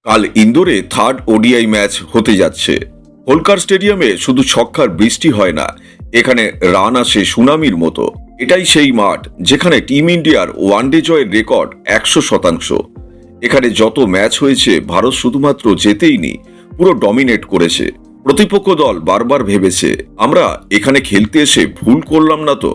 কাল ইন্দোরে third ODI match হতে যাচ্ছে। হোলকার স্টেডিয়ামে শুধু ছক্কার বৃষ্টি হয় না, এখানে রান আসে সুনামির মতো। এটাই সেই মাঠ যেখানে টিম ইন্ডিয়ার ওয়ানডে জয়ের রেকর্ড 100%। এখানে যত ম্যাচ হয়েছে ভারত শুধুমাত্র জেতেইনি, পুরো ডমিনেট করেছে। প্রতিপক্ষ দল বারবার ভেবেছে আমরা এখানে খেলতে এসে ভুল করলাম না তো।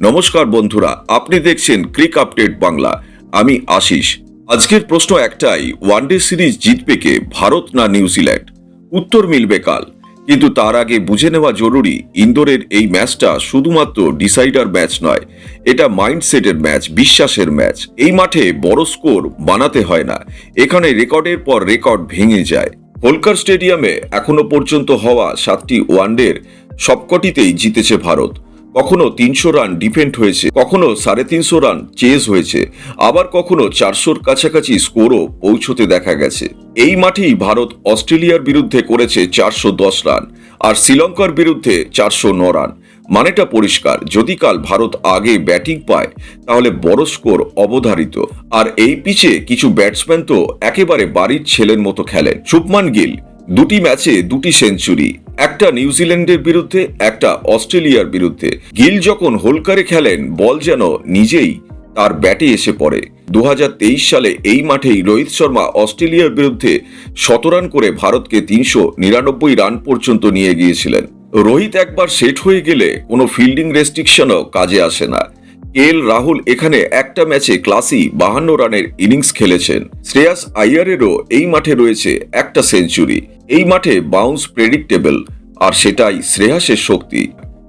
নমস্কার বন্ধুরা, আপনি দেখছেন ক্রিক আপডেট বাংলা, আমি আশিস। আজকের প্রশ্ন একটাই, ওয়ানডে সিরিজ জিতবে কে, ভারত না নিউজিল্যান্ড? উত্তর মিলবে কাল, কিন্তু তার আগে বুঝে নেওয়া জরুরি ইন্দোরের এই ম্যাচটা শুধুমাত্র ডিসাইডার ম্যাচ নয়, এটা মাইন্ডসেটের ম্যাচ, বিশ্বাসের ম্যাচ। এই মাঠে বড় স্কোর বানাতে হয় না, এখানে রেকর্ডের পর রেকর্ড ভেঙে যায়। হোলকার স্টেডিয়ামে এখনো পর্যন্ত হওয়া 7টি ওয়ানডের সবকটিতেই জিতেছে ভারত। কখনো 300 রান ডিফেন্ড হয়েছে, কখনো 350 রান চেজ হয়েছে, আবার কখনো 400-র কাছাকাছি স্কোরও পৌঁছতে দেখা গেছে। এই মাঠেই ভারত অস্ট্রেলিয়ার বিরুদ্ধে করেছে 410 রান আর শ্রীলঙ্কার বিরুদ্ধে 409 রান। মানেটা পরিষ্কার, যদি কাল ভারত আগে ব্যাটিং পায় তাহলে বড় স্কোর অবধারিত। আর এই পিচে কিছু ব্যাটসম্যান তো একেবারে বাড়ির ছেলের মতো খেলেন। শুভমান গিল 2টি ম্যাচে 2টি সেঞ্চুরি, একটা নিউজিল্যান্ডের বিরুদ্ধে, একটা অস্ট্রেলিয়ার বিরুদ্ধে। গিল যখন হোলকারে খেলেন বল যেন নিজেই তার ব্যাটে এসে পড়ে। 2023 সালে এই মাঠেই রোহিত শর্মা অস্ট্রেলিয়ার বিরুদ্ধে 100 রান করে ভারতকে 399 রান পর্যন্ত নিয়ে গিয়েছিলেন। রোহিত একবার সেট হয়ে গেলে কোনো ফিল্ডিং রেস্ট্রিকশনও কাজে আসে না। এল রাহুল এখানে একটা ম্যাচে ক্লাসি 52 রানের ইনিংস খেলেছেন। শ্রেয়াস আইয়ারেরও এই মাঠে রয়েছে একটা সেঞ্চুরি। এই মাঠে বাউন্স প্রেডিক্টেবল, আর সেটাই শ্রেয়াসের শক্তি।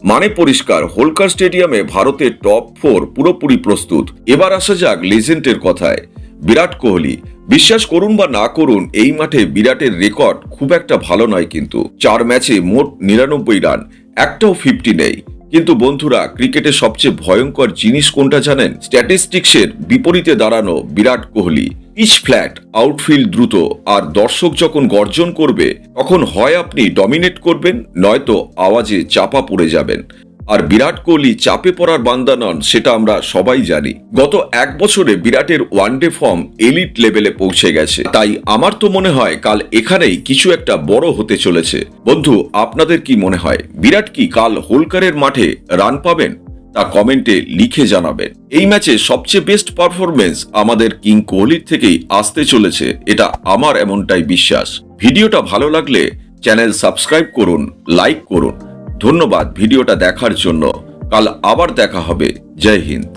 মানে পরিষ্কার, হোলকার স্টেডিয়ামে ভারতের টপ 4 পুরোপুরি প্রস্তুত। এবার আসা যাক লেজেন্ডের কথায়, বিরাট কোহলি। বিশ্বাস করুন বা না করুন, এই মাঠে বিরাটের রেকর্ড খুব একটা ভালো নয়, কিন্তু 4 ম্যাচে মোট 99 রান, একটাও 50 নেই। কিন্তু বন্ধুরা, ক্রিকেটের সবচেয়ে ভয়ঙ্কর জিনিস কোনটা জানেন? স্ট্যাটিস্টিক্সের বিপরীতে দাঁড়ানো Virat Kohli. Pitch flat, outfield দ্রুত, আর দর্শক যখন গর্জন করবে তখন হয় আপনি ডমিনেট করবেন, নয়তো আওয়াজে চাপা পড়ে যাবেন। আর বিরাট কোহলি চাপে পড়ার বান্দা নন, সেটা আমরা সবাই জানি। গত 1 বছরে বিরাটের ওয়ানডে ফর্ম এলিট লেভেলে পৌঁছে গেছে। তাই আমার তো মনে হয় কাল এখানেই কিছু একটা বড় হতে চলেছে। বন্ধু, আপনাদের কি মনে হয়, বিরাট কি কাল হোলকারের মাঠে রান পাবেন? তা কমেন্টে লিখে জানাবেন। এই ম্যাচে সবচেয়ে বেস্ট পারফরমেন্স আমাদের কিং কোহলির থেকেই আসতে চলেছে, এটা আমার এমনটাই বিশ্বাস। ভিডিওটা ভালো লাগলে চ্যানেল সাবস্ক্রাইব করুন, লাইক করুন। ধন্যবাদ ভিডিওটা দেখার জন্য। কাল আবার দেখা হবে। জয় হিন্দ।